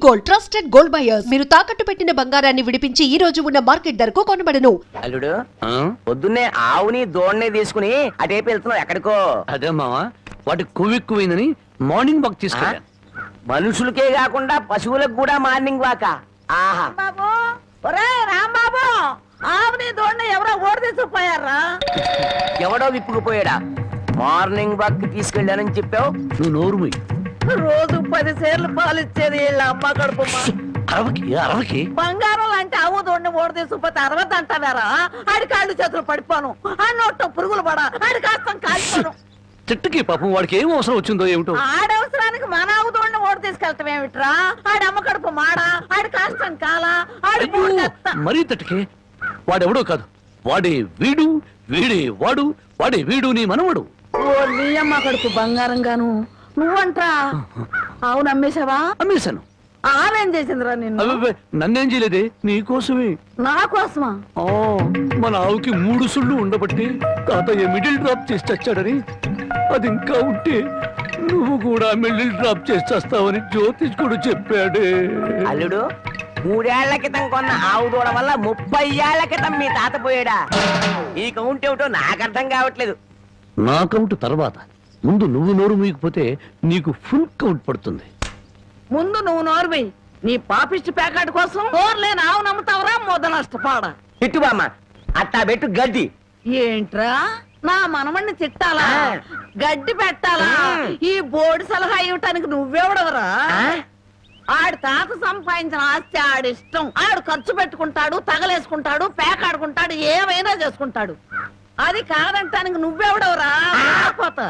Gold trusted gold buyers మీరు తాకట్టు పెట్టిన బంగారాన్ని విడిపించి ఈ రోజు ఉన్న మార్కెట్ ధరకు కొనబడను. అల్లుడు పొద్దున్నే ఆవుని దోణ్ణి తీసుకుని అటేపు వెళ్తున్నావు ఎక్కడికో? అదే మావా వాటి కొవ్వెక్కువైందని మార్నింగ్ వాక్ తీసుకెళ్ళా. మనుషులకే కాకుండా పశువులకు కూడా మార్నింగ్ వాక. ఆహా బాబు ఒరే రాంబాబు ఆవుని దోణ్ణి ఎవరో ఓడి తీసుకుపోయారా? ఎవడో విప్పుకుపోయాడా? మార్నింగ్ వాక్ తీసుకెళ్ళానని చెప్పావు. నువ్వు నోరు మూయి. రోజు 10 సేర్లు పాలు ఇచ్చేది వీళ్ళ అమ్మ కడుపు అరవకి బంగారం లాంటి ఆవు దోణ్ణి ఓడి తీసుకుపోతే 60 అంటారా? ఆడి కాళ్ళు చేతులు పడిపోను, ఆ నోట్లో పురుగులు పడ, ఆడి కాస్తం కాలిపోను. చెట్టుకి పాపం వాడికి ఏం అవసరం వచ్చిందో ఏమిటో. ఆడవసరానికి మన ఆవు దోణ్ణి ఓడి తీసుకెళ్తాం ఏమిట్రా? ఆడి అమ్మ కడుపు మాడా, ఆడి కాస్తం కాలా, ఆడి మరీ తట్టుకే వాడెవడో కాదు, వాడే వీడు, వీడే వాడు, వాడే వీడు నీ మనవడు. నీ అమ్మ కడుపు బంగారం గాను నువ్వంట్రా? అవును అమ్మేశావా? అమ్మేశాను. ఆవేం చేసిందిరా నిన్ను? నన్నేం చేయలేదే, నీకోసమే. నా కోసమా? మన ఆవుకి 3 సుళ్ళు ఉండబట్టి తాతయ్య మిడిల్ డ్రాప్ చేసి చచ్చాడని, అది ఇంకా ఉంటే నువ్వు కూడా మిడిల్ డ్రాప్ చేసి చేస్తావని జ్యోతిష్కుడు చెప్పాడే. అల్లుడు 3 ఏళ్ల క్రితం కొన్న ఆవు దూడ వల్ల 30 ఏళ్ల క్రితం మీ తాత పోయాడా? ఈ కౌంట్ ఏమిటో నాకు అర్థం కావట్లేదు. నా కౌంట్ తర్వాత, ముందు నువ్వు నోరు మూయకపోతే నీకు ఫుల్ కౌంట్ పడుతుంది. ముందు నువ్వు నోర్వి. నీ పాపిష్టి ప్యాకెట్ కోసం నోర్లేని ఆవు నమ్ముతావరా? మొద నష్టపాడ తిట్టు బామ్మ, అట్టా పెట్టు గడ్డి. ఏంట్రా నా మనమణ్ణి తిట్టాలా? గడ్డి పెట్టాలా? ఈ బోర్డు సలహా ఇవ్వటానికి నువ్వెవడవరా? ఆడి తాత సంపాదించిన ఆస్తి ఆడిష్టం. ఆడు ఖర్చు పెట్టుకుంటాడు, తగలేసుకుంటాడు, పేకాడుకుంటాడు, ఏమైనా చేసుకుంటాడు. అది కాదంటానికి నువ్వెవడవరా? పోతా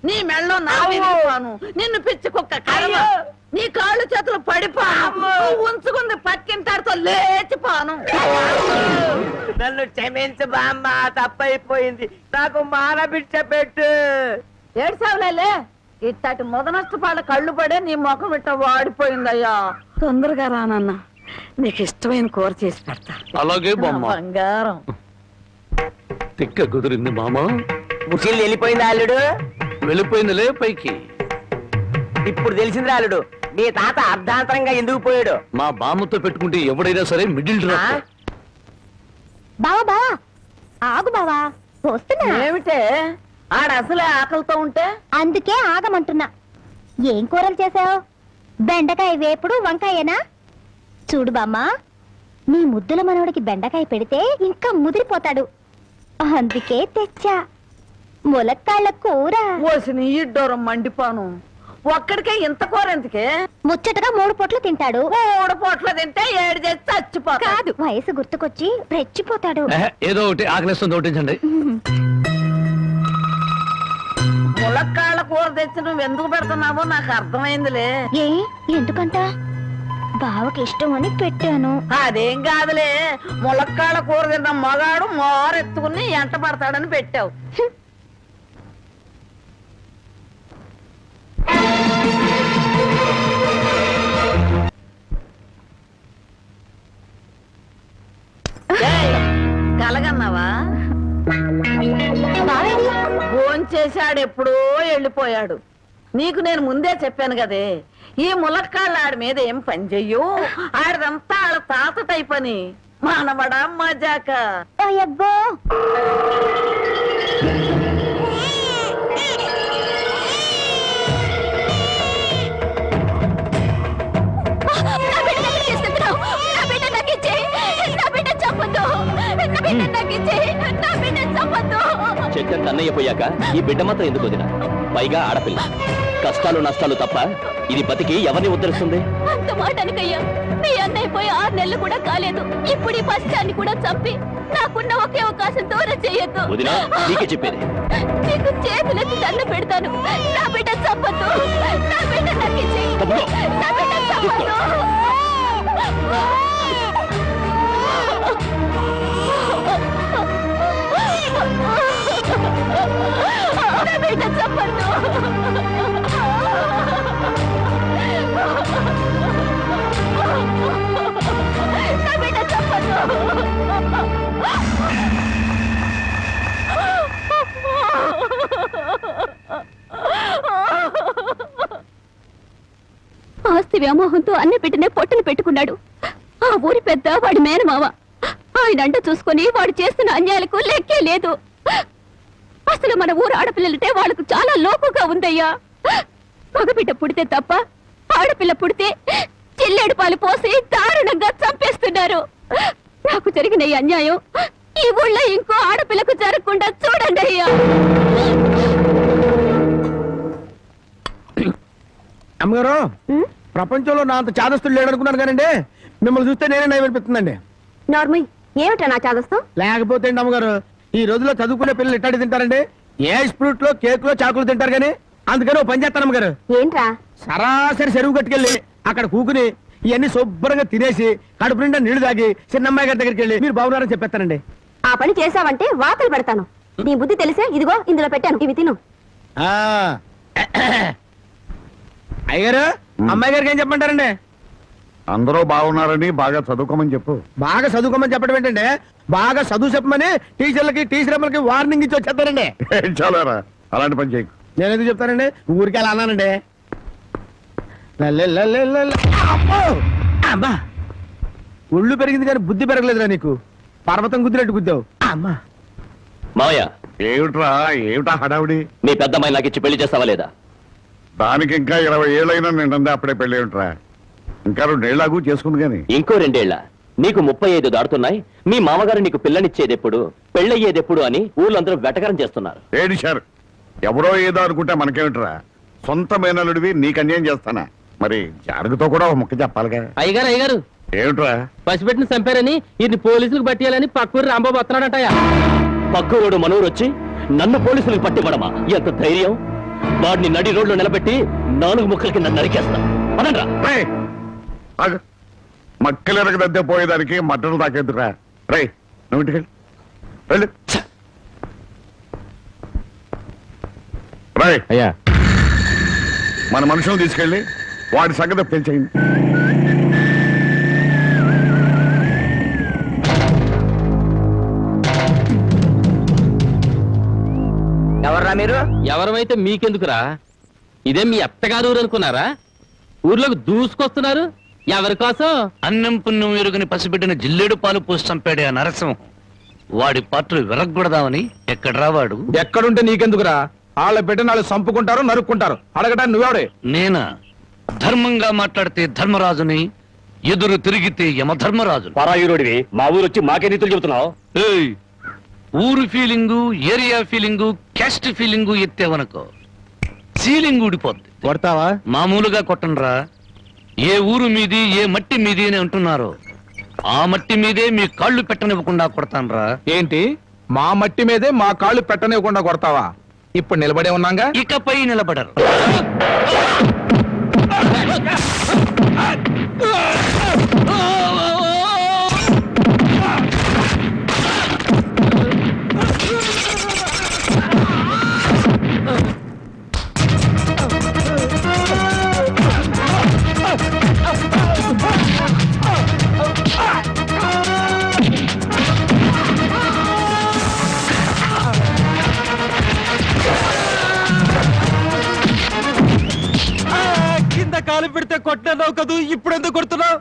నీ మెళ్ళో నా విరిగిపోను, నిన్ను పిచ్చి కుక్క కర్మ, నీ కాళ్ళు చేతులు పడిపోను, ఉంచుకుంది పక్కింటాడితో లేచిపోను. నన్ను క్షమించు బామ్మ, తప్పైపోయింది. నాకు మానబిడ్డ పెట్టు. ఏడ్చావులే, ఇట్టటి మొద నష్టపాళ్ళ కళ్ళు పడే నీ ముఖం ఇట్ట వాడిపోయిందయ్యా. తొందరగా రానన్న, నీకు ఇష్టమైన కూర చేసి పెడతా. అలాగే బామ్మ. బంగారం తిక్క కుదిరింది మామ. ముసిల్ వెళ్ళిపోయింది అల్లుడు. వెళ్ళిపోయిందిలే పైకి. ఇప్పుడు తెలిసింది అల్లుడు, మీ తాత అర్ధాంతరంగా ఎందుకు పోయాడు. మా బామ్మతో పెట్టుకుంటే ఎవడైనా సరే మిడిల్ డ్రాప్. బావా బావా ఆగు బావా, వస్తున్నా. ఏమిటే ఆడ అసలే ఆకలితో ఉంటే? అందుకే ఆగమంటున్నా. ఏం కూరలు చేసావు? బెండకాయ వేపుడు, వంకాయేనా? చూడు బామ్మా, నీ ముద్దుల మనవడికి బెండకాయ పెడితే ఇంకా ముదిరిపోతాడు, అందుకే తెచ్చా ములక్కాళ్ళ కూర. ఓసిని ఇడ్డోరం మండిపోను. ఒక్కడికే ఇంత కూర ఎందుకే? ముచ్చటగా 3 పూట్లు తింటాడు. 3 పూట్లు తింటే 7 చేసి చచ్చిపోతాడు. కాదు, వయసు గుర్తుకొచ్చి రెచ్చిపోతాడు. ఏదో ఒకటి ఆకలిస్తుంది ఒకటించండి. ములక్కాళ్ళ కూర తెచ్చి నువ్వు ఎందుకు పెడుతున్నావో నాకు అర్థమైందిలే. ఏ ఎందుకంట? బావకి ఇష్టం అని పెట్టాను. అదేం కాదులే, ములక్కాళ్ళ కూర తిన్న మగాడు మోరెత్తుకుని ఎంట పడతాడని పెట్టావు. కలగన్నావా? భోంచేశాడు, ఎప్పుడో వెళ్ళిపోయాడు. నీకు నేను ముందే చెప్పాను కదే, ఈ ములక్కాళ్ళ ఆడి మీద ఏం పని చెయ్యు. ఆడిదంతా ఆడ తాత టైప్ అని. మానవడా మజాక. అయ్యబ్బో, చెట్టంత అన్నయ్య పోయాక ఈ బిడ్డ మాత్రం ఎందుకు వదినా? పైగా ఆడపిల్ల, కష్టాలు నష్టాలు తప్ప ఇది బతికి ఎవరిని ఉద్ధరిస్తుంది? అంత మాట అనకయ్యా. మీ అన్నయ్య పోయి 6 నెలలు కూడా కాలేదు. ఇప్పుడు ఈ పశ్చాన్ని కూడా చంపి నాకున్న ఒకే అవకాశం దూరం చేయొద్దు. వదినా, నీకే చెప్పేది. నీకు చేతులెత్తి దండ పెడతాను. నా బిడ్డ చంపొద్దు. నా బిడ్డ నాకు ఇచ్చేయ్. నా బిడ్డ చంపొద్దు. నా బిడ్డ చంపొద్దు. నా బిడ్డ చంపొద్దు. ఆస్తి వ్యామోహంతో అన్న పెట్టినే పొట్టను పెట్టుకున్నాడు. ఆ ఊరి పెద్ద వాడి మేనమావ. ఆయన అంట చూసుకుని వాడు చేస్తున్న అన్యాయాలకు లెక్కే లేదు. అసలు మన ఊరు ఆడపిల్లలంటే వాళ్ళకు చాలా లోకుగా ఉందయ్యా. మగబిడ్డ పుడితే తప్ప ఆడపిల్ల పుడితే చిల్లేడు పాలు పోసి దారుణంగా చంపేస్తున్నారు. నాకు జరిగిన ఈ అన్యాయం ఈ ఊళ్ళో ఇంకో ఆడపిల్లకు జరగకుండా చూడండి అయ్యా. అమ్మగారు, ప్రపంచంలో నా అంత చాదస్తులు లేడనుకున్నాను కానండి, మిమ్మల్ని చూస్తే నేనే నయం అనిపిస్తుందండి. నార్మల్ ఏమిటా నా చాదస్తం? లేకపోతే అండి అమ్మగారు, ఈ రోజుల్లో చదువుకునే పిల్లలు ఇట్టాడి తింటారండి. ఏ ఫ్రూట్ లో కేక్ లో చాకులు తింటారు కానీ, అందుకని ఓ పని చేస్తాను అమ్మగారు. ఏంట్రా? సరాసరి చెరువు కట్టుకెళ్ళి అక్కడ కూకుని ఇవన్నీ శుభ్రంగా తినేసి కడుపు నిండా నీళ్లు తాగి చిన్నమ్మాయి గారి దగ్గరికి వెళ్ళి మీరు బాగున్నారని చెప్పేస్తానండి. ఆ పని చేసావంటే వాతలు పెడతాను. నీ బుద్ధి తెలిసే ఇదిగో ఇందులో పెట్టాను, ఇవి తిను. అయ్యగారు, అమ్మాయి గారికి ఏం చెప్పమంటారండి? అందరూ బాగున్నారని బాగా చదువుకోమని చెప్పు. బాగా చదువుకోమని చెప్పడం ఏంటంటే, బాగా చదువు చెప్పమని టీచర్లకి టీచర్లకి వార్నింగ్ ఇచ్చి వచ్చేస్తారండి. చాలారా, అలాంటి పని చేయకు. నేను ఎందుకు చెప్తానండి, ఊరికి అలా అన్నానండి. అమ్మో! అమ్మా, ఒళ్ళు పెరిగింది కానీ బుద్ధి పెరగలేదురా నీకు. పర్వతం గుద్దినట్టు గుద్దావు. అమ్మా మావయ్య, ఏమిటా హడావుడి? మీ పెద్దమ్మాయి నాకు ఇచ్చి పెళ్లి చేస్తావా లేదా? దానికి ఇంకా 20 ఏళ్ళైనా నిండా అప్పుడే పెళ్ళి ఏమిట్రా? ఇంకా 2 ఏళ్ళకు చేసుకుంది కానీ. ఇంకో 2 ఏళ్ల? నీకు 35 దాడుతున్నాయి. మీ మామగారు నీకు పిల్లనిచ్చేదెప్పుడు, పెళ్ళయ్యేదెప్పుడు అని ఊళ్ళందరూ వెటకరం చేస్తున్నారు. సార్, ఎవరో ఏదో అనుకుంటే మనకేమిట్రా? సొంత మేనలుడివి నీకు అన్యాయం చేస్తానా? మరి జారుగుతో కూడా ఒక ముక్క చెప్పాలిగా. అయ్యగారు ఏమిట్రా? పసిపెట్టిన చంపారని ఇది పోలీసులకు పట్టేయాలని పక్కూరు రాంబాబు వస్తున్నాడటయా. పక్కూరోడు మనూరు వచ్చి నన్ను పోలీసులకు పట్టివ్వడమా? ఎంత ధైర్యం! వాడిని నడి రోడ్లో నిలబెట్టి 4 ముక్కల కింద నరికేస్తా. పదండ్రా. మక్కలెరగదద్దే పోయేదానికి మట్టలు తాకేద్దురా. రై, నువ్వు ఇంటికి వెళ్ళు. రై అయ్యా, మన మనుషులను తీసుకెళ్ళి వాడి సంగతి పెంచేయండి. ఎవర్రా మీరు? ఎవరమైతే మీకెందుకురా? ఇదే మీ అత్తగారు ఊరు అనుకున్నారా? ఊర్లోకి దూసుకొస్తున్నారు. ఎవరి కోసం? అన్నం పుణ్యం ఎరుగని పసిబిడ్డని జిల్లేడు పాలు పోసి చంపాడే ఆ నరసింహం. వాడి పాత్రలు విరగ్గొడదామని ఎక్కడ రావాడు? ఎక్కడుంటే నీకెందుకురా? వాళ్ళ బిడ్డను వాళ్ళు చంపుకుంటారు, నరుక్కుంటారు. అడగటానికి నువ్వెవడే? నేనా? ధర్మంగా మాట్లాడితే ధర్మరాజుని, ఎదురు తిరిగితే యమధర్మరాజు. పరాయురుడివి మా ఊరు వచ్చి మాకే నీతులు చెబుతున్నావు. ఊరు feeling, area feeling, caste feeling ఎత్తేవనుకో సీలింగ్ ఊడిపోద్ది. కొడతావా? మామూలుగా కొట్టనరా. ఏ ఊరు మీది, ఏ మట్టి మీది అని అంటున్నారో ఆ మట్టి మీదే మీ కాళ్ళు పెట్టనివ్వకుండా కొడతానరా. ఏంటి, మా మట్టి మీదే మా కాళ్ళు పెట్టనివ్వకుండా కొడతావా? ఇప్పుడు నిలబడే ఉన్నాగా, ఇకపై నిలబడరు. కాలు పెడితే కొట్టినావు కదూ, ఇప్పుడు ఎందుకు కొడుతున్నావు?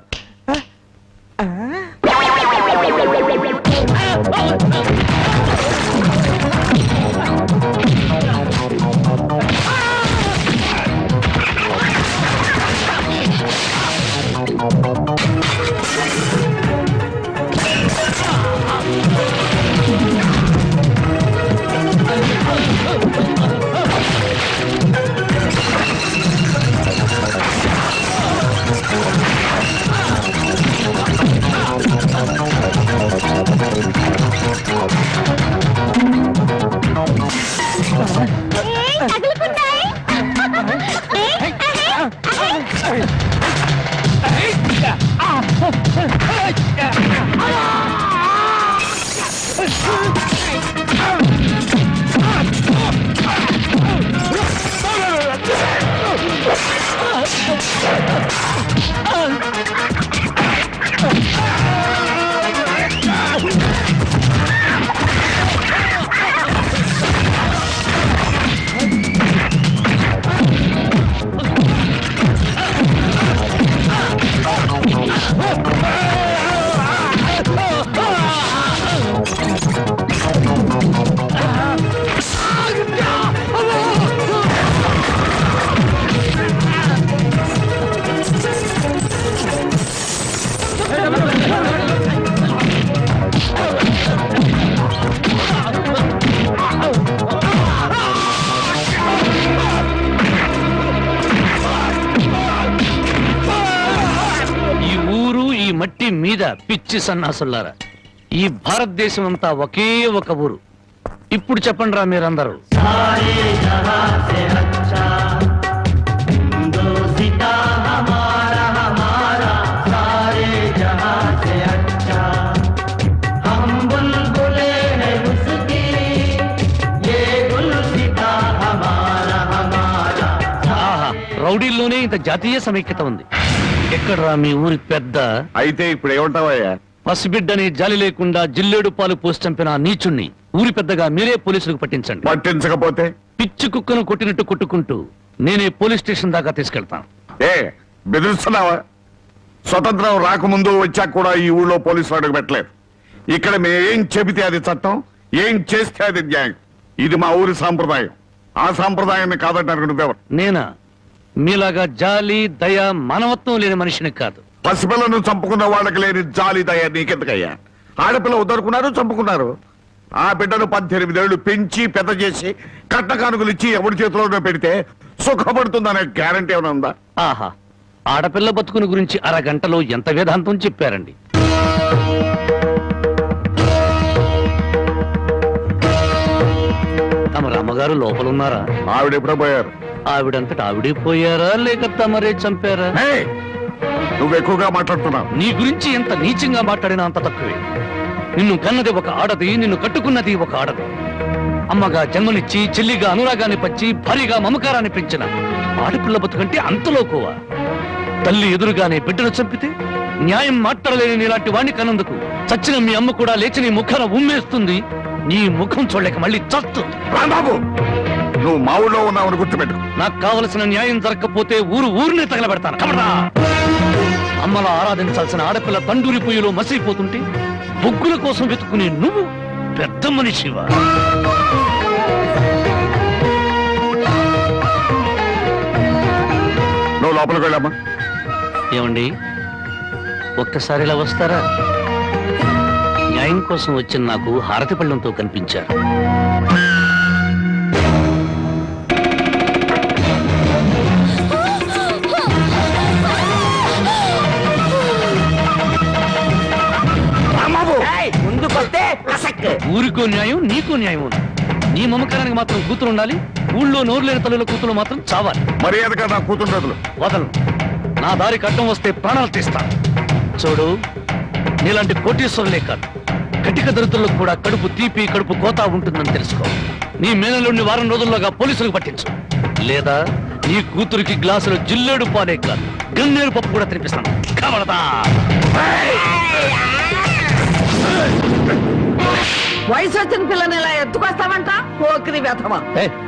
మట్టి మీద పిచ్చి సన్నాసులారా, ఈ భారతదేశం అంతా ఒకే ఒక ఊరు. ఇప్పుడు చెప్పండి రా మీరందరూ. ఆహా, రౌడీల్లోనే ఇంత జాతీయ సమైక్యత ఉంది. ఎక్కడ్రా మీ ఊరి పెద్ద? అయితే ఇప్పుడు ఏమంటావయ్యా? పసిబిడ్డని జాలి లేకుండా జిల్లేడు పాలు పోసి చంపిన ఆ నీచుణ్ణి ఊరి పెద్దగా మీరే పోలీసులకు పట్టించండి. పట్టించకపోతే పిచ్చి కుక్కను కొట్టినట్టు కొట్టుకుంటూ నేనే పోలీస్ స్టేషన్ దాకా తీసుకెళ్తాను. ఏ బెదిరిస్తున్నావా? స్వతంత్రం రాకముందు వచ్చాక కూడా ఈ ఊళ్ళో పోలీసులు అడుగు పెట్టలేదు. ఇక్కడ మేమేం చెబితే అది చట్టం, ఏం చేస్తే అది న్యాయం. ఇది మా ఊరి సాంప్రదాయం. ఆ సాంప్రదాయాన్ని కాదంటారు నువ్వెవరు? నేనా? మీలాగా జాలి దయ మానవత్వం లేని మనిషిని కాదు. పసిపిల్లను చంపుకున్న వాళ్ళకి లేని జాలి దయ నీకెందుకయ్యా? ఆడపిల్ల వద్దనుకున్నారు, చంపుకున్నారు. ఆ బిడ్డను 18 ఏళ్లు పెంచి పెద్ద చేసి కట్న కానుకలు ఇచ్చి ఎవరి చేతిలోనే పెడితే సుఖపడుతుందనే గ్యారంటీ ఏమైనా ఉందా? ఆహా, ఆడపిల్ల బతుకుని గురించి అరగంటలో ఎంత వేదాంతం చెప్పారండి. తమ రమ్మగారు లోపలున్నారా? ఆవిడ ఎప్పుడో పోయారు. ఆవిడంతట ఆవిడే పోయారా లేక తమరే చంపారా? ఏయ్, నువ్వు ఎక్కువగా మాట్లాడుతున్నావు. నీ గురించి ఎంత నీచంగా మాట్లాడినా అంత తక్కువే. నిన్ను కన్నది ఒక ఆడది, నిన్ను కట్టుకున్నది ఒక ఆడది. అమ్మగా జన్మనిచ్చి, చెల్లిగా అనురాగాన్ని పచ్చి, భారీగా మమకారాన్ని పెంచిన ఆడపిల్ల బతుకంటే అంతలోకోవా? తల్లి ఎదురుగానే బిడ్డను చంపితే న్యాయం మాట్లాడలేని నీలాంటి వాణ్ణి కన్నందుకు చచ్చిన మీ అమ్మ కూడా లేచి నీ ముఖాన ఉమ్మేస్తుంది. నీ ముఖం చూడలేక మళ్ళీ చస్తుంది. రాంబాబు, నువ్వు మా ఊళ్ళో ఉన్నావని గుర్తుపెట్టుకు. నాకు కావలసిన న్యాయం జరగకపోతే ఊరినే తగలబెడతాను. కబడ్డా! అమ్మలా ఆరాధించాల్సిన ఆడపిల్ల తండూరి పొయ్యిలో మసిలిపోతుంటే బొగ్గుల కోసం వెతుకునే నువ్వు పెద్ద మనిషివా? నువ్వు లోపలికి వెళ్ళమ్మా. ఏమండి, ఒక్కసారి ఇలా వస్తారా? న్యాయం కోసం వచ్చిన నాకు హారతి పళ్ళంతో కనిపించారు. ముందుకొస్తే ఊరికో న్యాయం, నీకో న్యాయం ఉంది. నీ మమకారానికి మాత్రం కూతురు ఉండాలి, ఊళ్ళో నోరు లేని తల్లుల కూతురు మాత్రం చావాలి. మర్యాదగా నా కూతురు వదలను. నా దారి కట్టం వస్తే ప్రాణాలు తీస్తాను. చూడు, నీలాంటి కోటీశ్వరులే కాదు, కటిక దరిద్రులకు కూడా కడుపు తీపి, కడుపు కోత ఉంటుందని తెలుసుకో. నీ మేనలుండి వారం రోజుల్లోగా పోలీసులకు పట్టించు, లేదా నీ కూతురికి గ్లాసులో జిల్లేడు పాలే కాదు, గన్నేరు పప్పు కూడా తినిపిస్తాను. కబడతా! వయసు వచ్చిన పిల్లని ఇలా ఎత్తుకొస్తావంట? పోకిరి వ్యథమా.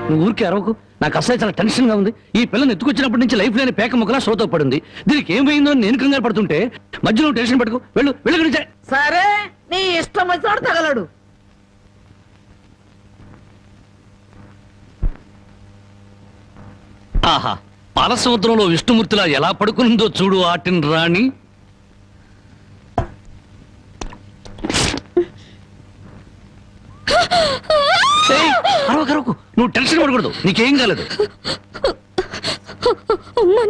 నువ్వు ఊరికి అరవకు. నాకు అసలు చాలా టెన్షన్ గా ఉంది. ఈ పిల్లని ఎత్తుకొచ్చినప్పటి నుంచి లైఫ్ లేని పేక ముక్కలా షోతో పడింది. దీనికి ఏమైందో నేను కంగారు పడుతుంటే మధ్యలో టెన్షన్ పట్టుకో. వెళ్ళు గురించే. సరే, నీ ఇష్టం వచ్చినోడు తగలడు. ఆహా, పాలసముద్రంలో విష్ణుమూర్తిలా ఎలా పడుకుందో చూడు ఆటిన్ రాణి. అరవకు, నువ్వు టెన్షన్ పడకూడదు. నీకేం కాలేదు.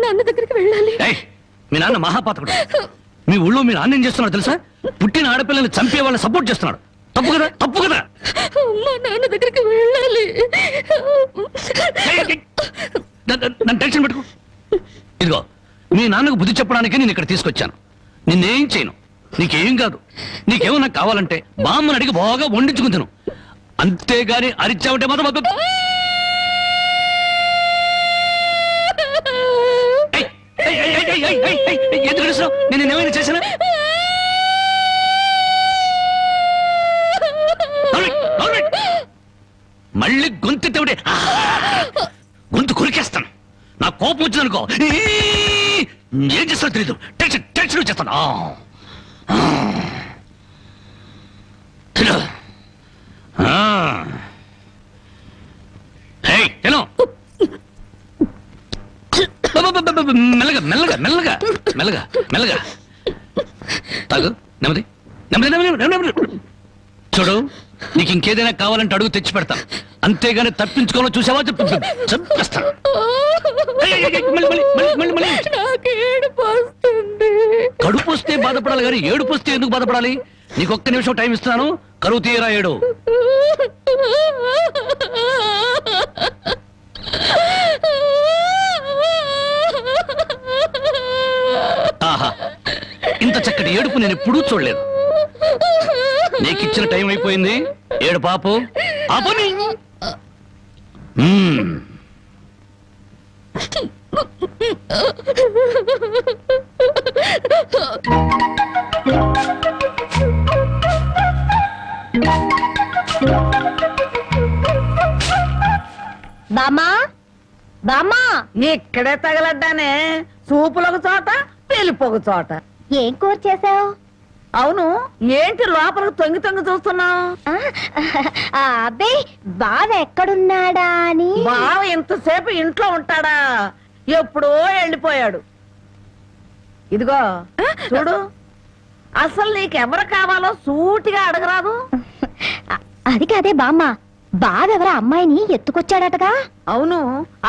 నాన్న దగ్గరికి వెళ్ళాలి. మీ నాన్న మహాపాతకుడు. మీ ఊళ్ళో మీ నాన్న ఏం చేస్తున్నాడు తెలుసా? పుట్టిన ఆడపిల్లల్ని చంపే వాళ్ళని సపోర్ట్ చేస్తున్నాడు. తప్పు కదా? తప్పు కదా? నాన్న దగ్గరికి వెళ్ళాలి. నన్ను టెన్షన్ పెట్టుకో. ఇదిగో, మీ నాన్నకు బుద్ధి చెప్పడానికి నేను ఇక్కడ తీసుకొచ్చాను. నిన్నేం చేయను. నీకేం కాదు. నీకేమన్నా కావాలంటే బామ్మని అడిగి బాగా వండించుకుని తిను. అంతేగాని అరిచావంటే మాత్రం ఎందుకు అరుస్తున్నావు? నేను ఏమైనా చేశానా? మళ్ళీ గొంతెత్తే గొంతు కొరికేస్తాను. నా కోపం వచ్చిందనుకో ఏం చేస్తానో తెలీదు. టెన్షన్ టెన్షన్ వచ్చేస్తాను. మెల్లగా మెల్లగా మెల్లగా మెల్లగా మెల్లగా తాగు. నెమ్మది నెమ్మది నెమ్మది నెమ్మది. చూడు, నీకు ఇంకేదైనా కావాలంటే అడుగు తెచ్చి పెడతాను. అంతేగాని తప్పించుకోవాలో చూసావా చంపేస్తాను. కడుపు వస్తే బాధపడాలి కానీ ఏడుపు వస్తే ఎందుకు బాధపడాలి? నీకొక్క నిమిషం టైం ఇస్తున్నాను, కరువు తీయరా ఏడు. ఆహా, ఇంత చక్కటి ఏడుపు నేను ఎప్పుడూ చూడలేదు. నీకిచ్చిన టైం అయిపోయింది, ఏడు పాపు ఆపని. బామ్మా బామ్మా, ఇక్కడే తగలడ్డానే, సూపులొక చోట పెళ్లిపోక చోట. ఏం కూర చేసావు? అవును, ఏంటి లోపలికి తొంగి తొంగి చూస్తున్నావు? అబ్బే, బావ ఎక్కడున్నాడా అని. బావ ఇంతసేపు ఇంట్లో ఉంటాడా? ఎప్పుడో వెళ్ళిపోయాడు. ఇదిగో చూడు, అసలు నీకెవరు కావాలో సూటిగా అడగరాదు. అది కాదే బామ్మ, బావెవరో అమ్మాయిని ఎత్తుకొచ్చాడటగా. అవును,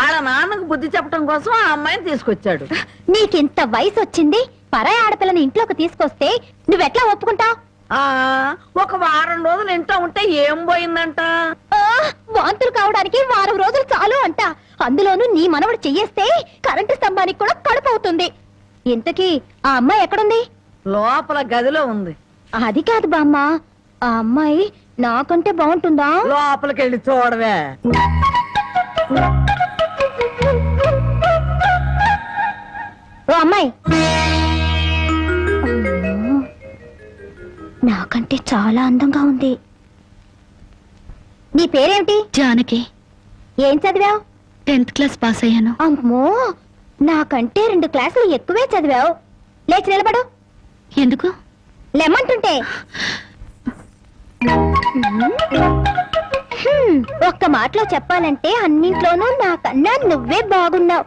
ఆడ నాన్నకు బుద్ధి చెప్పడం కోసం ఆ అమ్మాయిని తీసుకొచ్చాడు. నీకింత వయసు వచ్చింది, పరాయి ఆడపిల్లని ఇంట్లోకి తీసుకొస్తే నువ్వెట్లా ఒప్పుకుంటావు? ఒక వారం రోజులు ఇంట్లో ఉంటే ఏం పోయిందంట? వాంతులు కావడానికి వారం రోజులు చాలు అంట. అందులోనూ నీ మనవడు చెయ్యేస్తే కరెంటు స్తంభానికి కూడా కడుపు అవుతుంది. ఇంతకీ ఆ అమ్మాయి ఎక్కడుంది? లోపల గదిలో ఉంది. అది కాదు బామ్మ, ఆ అమ్మాయి నాకంటే బాగుంటుందా? లోపలికి వెళ్ళి చూడవే. ఓ అమ్మాయి, నాకంటే చాలా అందంగా ఉంది. నీ పేరేమిటి? జానకి. ఏం చదివావు? 10th క్లాస్ పాస్ అయ్యాను. అమ్మో, నాకంటే 2 క్లాసులు ఎక్కువే చదివావు. లేచి నిలబడు. ఎందుకు? లెమ్మంటుంటే. ఒక్క మాటలో చెప్పాలంటే అన్నింట్లోనూ నాకన్నా నువ్వే బాగున్నావు.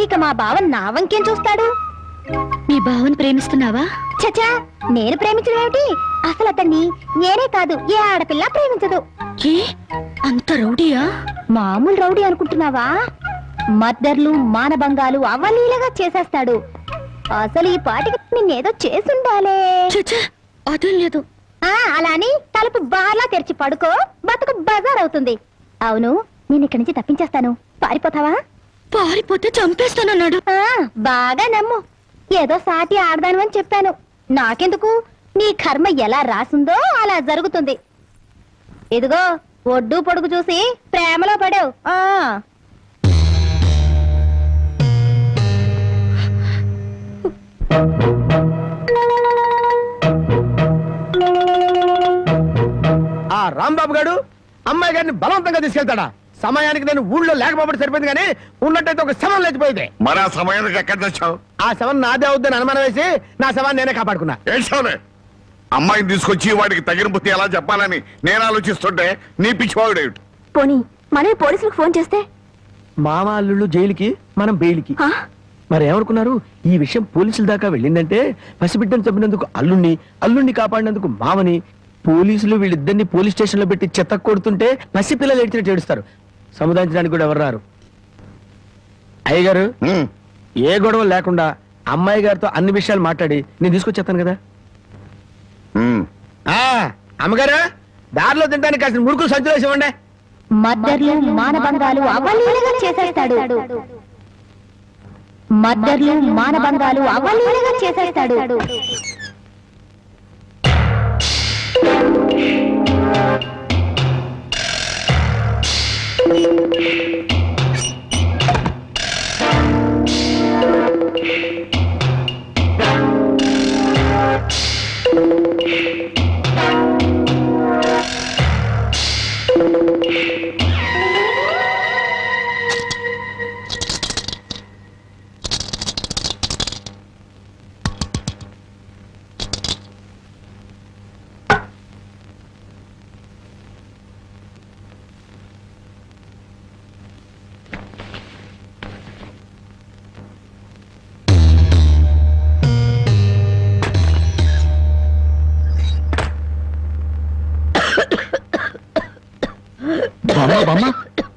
ఇక మా బావ నా వంకేం చూస్తాడు? మీ బావని ప్రేమిస్తున్నావా? చచా, నేను ప్రేమించడం ఏమిటి? అసలు అతన్ని నేనే కాదు, ఏ ఆడపిల్ల ప్రేమించదు. ఏ అంత రౌడీయా? మామూలు రౌడీ అనుకుంటున్నావా? మర్డర్లు, మానభంగాలు అవలీలగా చేసేస్తాడు. అసలు ఈ పాటికి నిన్నేదో చేసుండాలే. అదేం లేదు. అలా అని తలుపు బార్లా తెరిచి పడుకో, బతుకు బజార్ అవుతుంది. అవును, నేను ఇక్కడి నుంచి తప్పించేస్తాను, పారిపోతావా? పారిపోతే చంపేస్తానన్నాడు. బాగా నమ్ము, ఏదో సాటి ఆడదాను అని చెప్పాను. నాకెందుకు, నీ కర్మ ఎలా రాసుందో అలా జరుగుతుంది. ఇదిగో, ఒడ్డు పొడుగు చూసి ప్రేమలో పడావు. ఆ రాంబాబు గారు అమ్మాయి గారిని బలవంతంగా తీసుకెళ్తాడా? సమయానికి నేను ఊళ్ళో లేకపోవడం సరిపోయింది, కానీ ఉన్నట్టయితే ఒక శవం లేచిపోయింది. మరి ఆ సమయానికి ఎక్కడ తెచ్చావు? ఆ శవం నాదే అవుద్దని అనుమానం వేసి నా శవాన్ని నేనే కాపాడుకున్నా. ఏడ్చావులే, అమ్మాయిని తీసుకొచ్చి వాడికి తగిన బుద్ధి ఎలా చెప్పాలని నేను ఆలోచిస్తుంటే నీ పిచ్చివాడేమిటి? పోనీ మనమే పోలీసులకు ఫోన్ చేస్తే? మామ అల్లుళ్ళు జైలుకి, మనం బెయిల్కి. మరి ఏమనుకున్నారు? ఈ విషయం పోలీసుల దాకా వెళ్ళిందంటే పసిబిడ్డను చంపినందుకు అల్లుణ్ణి కాపాడినందుకు మామని, పోలీసులు వీళ్ళిద్దరిని పోలీస్ స్టేషన్ లో పెట్టి చెత్త కొడుతుంటే పసిపిల్లలు ఏడ్చినట్టు ఏడుస్తారు. సముదాయించడానికి కూడా ఎవరు రారు. అయ్యగారు, ఏ గొడవ లేకుండా అమ్మాయి గారితో అన్ని విషయాలు మాట్లాడి నేను తీసుకొచ్చేస్తాను కదా. అమ్మగారు, దారిలో తినడానికి కాసిన ముడుకులు సంచులు వేసి ఇవ్వండి. మర్డర్లు, మానభంగాలు అవలీలగా చేసేస్తాడు. మర్డర్లు, మానభంగాలు అవలీలగా చేసేస్తాడు.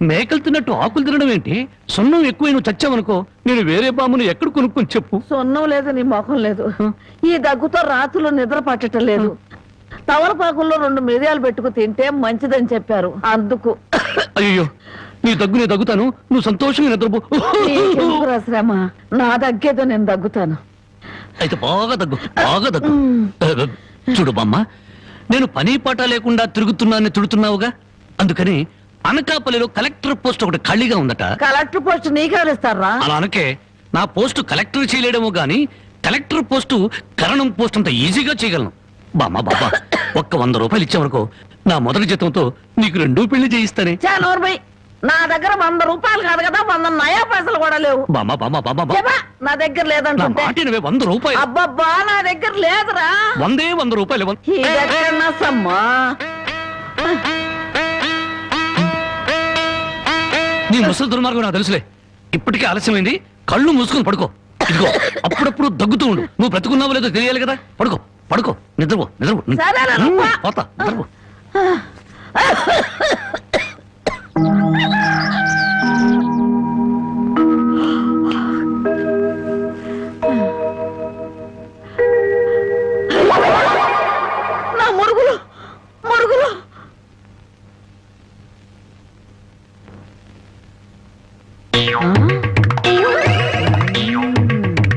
మేకలు తిన్నట్టు ఆకులు తినడం ఏంటి? సున్నం ఎక్కువ నువ్వు చచ్చావనుకో, నేను వేరే బామును ఎక్కడ కొనుక్కొని చెప్పు. సొన్నం లేదు, నీ ముఖం లేదు. ఈ దగ్గుతో రాత్రులు నిద్ర పట్టడం లేదు. తవలపాకుల్లో 2 మిరియాలు పెట్టుకు తింటే మంచిదని చెప్పారు, అందుకు. అయ్యో, నీ దగ్గు నేను దగ్గుతాను, నువ్వు సంతోషంగా నిద్రపో. నీకెందుకురా శ్రమ? నా దగ్గేదో నేను దగ్గుతాను. అయితే బాగా దగ్గు, బాగా దగ్గు. చూడు బామ్మ, నేను పని పాట లేకుండా తిరుగుతున్నానని తిడుతున్నావుగా, అందుకని అనకాపల్లిలో కలెక్టర్ పోస్ట్ ఒకటి ఖాళీగా ఉందట. కలెక్టర్ పోస్ట్ నీకెవరిస్తారా? అలా అనకే, నా పోస్టు కలెక్టర్ చేయలేడేమో గాని కలెక్టర్ పోస్టు కరణం పోస్ట్ అంత ఈజీగా చేయగలను. బామ్మ బాబా, ఒక్క 100 రూపాయలు ఇచ్చావనుకో, నా మొదటి జీతంతో నీకు 2 పెళ్లి చేయిస్తానే. నా దగ్గర 100 రూపాయలు కాదు కదా, 100 నయా పైసలు కూడా లేవు. బామ్మ బామ్మ బామ్మ, నా దగ్గర లేదంటే 100 రూపాయలు. అబ్బబ్బా, నా దగ్గర లేదురా. 100 రూపాయలు. నీ ముసలి దుర్మార్గం నాకు తెలుసులే. ఇప్పటికే ఆలస్యమైంది, కళ్ళు మూసుకొని పడుకో. ఇదిగో, అప్పుడప్పుడు దగ్గుతూ ఉండు. నువ్వు బ్రతుకున్నావో లేదో తెలియాలి కదా. పడుకో పడుకో, నిద్రపో నిద్రపో. పోతా, నిద్రపో.